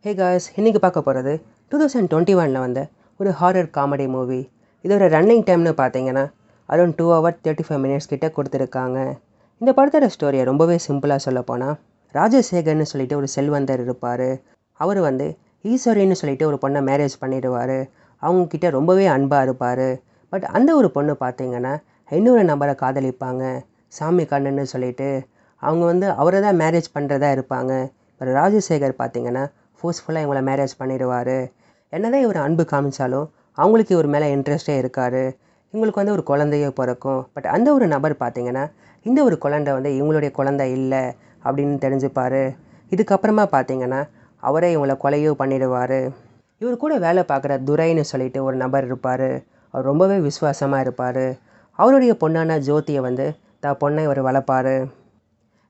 Hey guys, இன்றைக்கி பார்க்க போகிறது 2021 வந்த ஒரு ஹாரர் காமெடி மூவி. இதோட ரன்னிங் டைம்னு பார்த்தீங்கன்னா அரௌண்ட் 2 hours 35 minutes கிட்ட கொடுத்துருக்காங்க. இந்த படத்தோட ஸ்டோரியை ரொம்பவே சிம்பிளாக சொல்ல போனால், ராஜசேகர்னு சொல்லிட்டு ஒரு செல்வந்தர் இருப்பார். அவர் ஈஸ்வரின்னு சொல்லிட்டு ஒரு பொண்ணை மேரேஜ் பண்ணிடுவார். அவங்கக்கிட்ட ரொம்பவே அன்பாக இருப்பார். பட் அந்த ஒரு பொண்ணு பார்த்தீங்கன்னா இன்னொரு நபரை காதலிப்பாங்க, சாமி கண்ணுன்னு சொல்லிட்டு. அவங்க அவரை தான் மேரேஜ் பண்ணுறதா இருப்பாங்க. இப்போ ராஜசேகர் பார்த்தீங்கன்னா ஃபோர்ஸ்ஃபுல்லாக இவங்களை மேரேஜ் பண்ணிடுவார். என்னதான் இவர் அன்பு காமிச்சாலும் அவங்களுக்கு இவர் மேலே இன்ட்ரெஸ்டே இருக்கார். இவங்களுக்கு ஒரு குழந்தையே பிறக்கும். பட் அந்த ஒரு நபர் பார்த்திங்கன்னா இந்த ஒரு குழந்தை இவங்களுடைய குழந்தை இல்லை அப்படின்னு தெரிஞ்சுப்பார். இதுக்கப்புறமா பார்த்திங்கன்னா அவரே இவங்களை கொலையோ பண்ணிடுவார். இவர் கூட வேலை பார்க்குற துரைன்னு சொல்லிட்டு ஒரு நபர் இருப்பார். அவர் ரொம்பவே விசுவாசமாக இருப்பார். அவருடைய பொண்ணான ஜோதியை தான் பொண்ணை இவர் வளர்ப்பார்.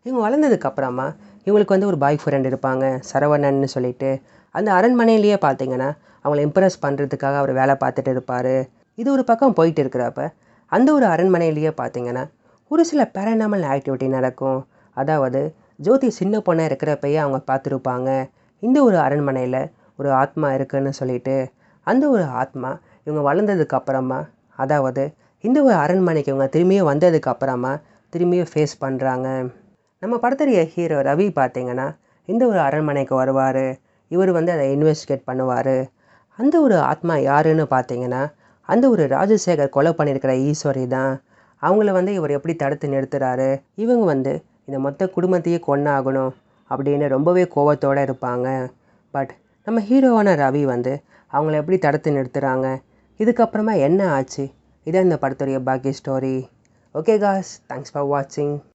இவங்க வளர்ந்ததுக்கப்புறமா இவங்களுக்கு ஒரு பாய் ஃப்ரெண்ட் இருப்பாங்க, சரவணன்னு சொல்லிட்டு. அந்த அரண்மனையிலேயே பார்த்தீங்கன்னா அவங்கள இம்ப்ரெஸ் பண்ணுறதுக்காக அவர் வேலை பார்த்துட்டு இருப்பார். இது ஒரு பக்கம் போயிட்டு இருக்கிறப்ப அந்த ஒரு அரண்மனையிலேயே பார்த்தீங்கன்னா ஒரு சில பேரநார்மல் ஆக்டிவிட்டி நடக்கும். அதாவது ஜோதி சின்ன பொண்ணாக இருக்கிறப்பயே அவங்க பார்த்துருப்பாங்க இந்த ஒரு அரண்மனையில் ஒரு ஆத்மா இருக்குன்னு சொல்லிட்டு. அந்த ஒரு ஆத்மா இவங்க வளர்ந்ததுக்கப்புறமா, அதாவது இந்த ஒரு அரண்மனைக்கு இவங்க திரும்பியும் வந்ததுக்கப்புறமா திரும்பியும் ஃபேஸ் பண்ணுறாங்க. நம்ம படத்துடைய ஹீரோ ரவி பார்த்தீங்கன்னா இந்த ஒரு அரண்மனைக்கு வருவார். இவர் அதை இன்வெஸ்டிகேட் பண்ணுவார். அந்த ஒரு ஆத்மா யாருன்னு பார்த்தீங்கன்னா அந்த ஒரு ராஜசேகர் கொலை பண்ணியிருக்கிற ஈஸ்வரி தான். அவங்கள இவர் எப்படி தடுத்து நிறுத்துறாரு. இவங்க இந்த மொத்த குடும்பத்தையே கொன்னாகணும் அப்படின்னு ரொம்பவே கோவத்தோடு இருப்பாங்க. பட் நம்ம ஹீரோவான ரவி அவங்கள எப்படி தடுத்து நிறுத்துகிறாங்க, இதுக்கப்புறமா என்ன ஆச்சு, இதான் இந்த படத்துடைய பாக்கி story. Okay guys, thanks for வாட்சிங்.